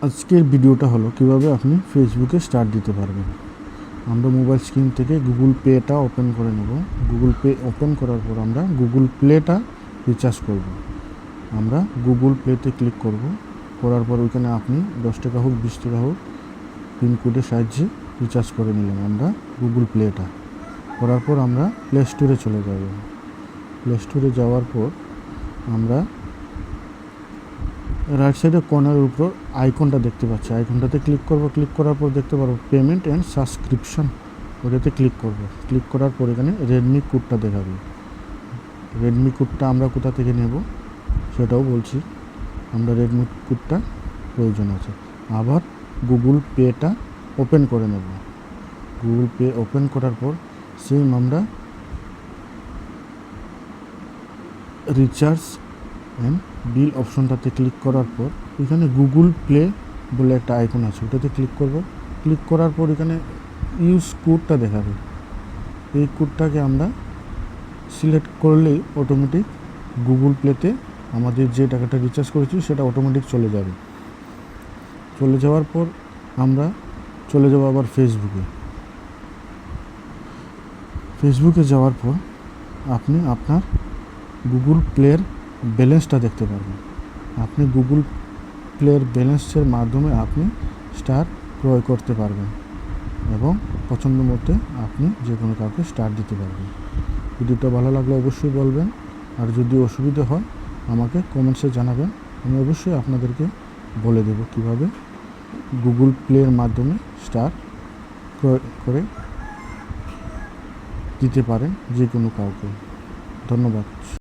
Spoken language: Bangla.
আজকের ভিডিওটা হলো কিভাবে আপনি ফেসবুকে স্টার দিতে পারবেন। আমরা মোবাইল স্ক্রিন থেকে গুগল পেটা ওপেন করে নেব। গুগল পে ওপেন করার পর আমরা গুগল প্লেটা রিচার্জ করব। আমরা গুগল প্লেতে ক্লিক করব। করার পর ওইখানে আপনি 10 টাকা হোক 20 টাকা হোক পিনকোডের সাহায্যে রিচার্জ করে নিলাম আমরা গুগল প্লেটা। করার পর আমরা প্লে স্টোরে চলে যাব। প্লে স্টোরে যাওয়ার পর আমরা রাইট সাইডে কর্নারের উপর আইকনটা দেখতে পাচ্ছি, আইকনটাতে ক্লিক করব। ক্লিক করার পর দেখতে পারবো পেমেন্ট অ্যান্ড সাবস্ক্রিপশন, ওটাতে ক্লিক করব। ক্লিক করার পর এখানে রেডমি কোডটা দেখাবে। রেডমি কোডটা আমরা কোথা থেকে নেব সেটাও বলছি। আমরা রেডমি কোডটা প্রয়োজন আছে। আবার গুগল পেটা ওপেন করে নেব। গুগল পে ওপেন করার পর সেম আমরা রিচার্জ অ্যান্ড বিল অপশনটাতে ক্লিক করার পর এখানে গুগল প্লে বলে একটা আইকন আছে, ওটাতে ক্লিক করব। ক্লিক করার পর এখানে ইউজ কোডটা দেখাবে। এই কোডটাকে আমরা সিলেক্ট করলেই অটোমেটিক গুগল প্লেতে আমাদের যে টাকাটা রিচার্জ করেছি সেটা অটোমেটিক চলে যাবে। চলে যাওয়ার পর আমরা চলে যাব আবার ফেসবুকে যাওয়ার পর আপনি আপনার গুগল প্লের ব্যালেন্সটা দেখতে পারবেন। আপনি গুগল প্লের ব্যালেন্সের মাধ্যমে আপনি স্টার ক্রয় করতে পারবেন এবং পছন্দ মতো আপনি যে কোনো কাউকে স্টার দিতে পারবেন। ভিডিওটা ভালো লাগলে অবশ্যই বলবেন, আর যদি অসুবিধা হয় আমাকে কমেন্টসে জানাবেন। আমি অবশ্যই আপনাদেরকে বলে দেব কীভাবে গুগল প্লের মাধ্যমে স্টার ক্রয় করে দিতে পারেন যে কোনো কাউকে। ধন্যবাদ।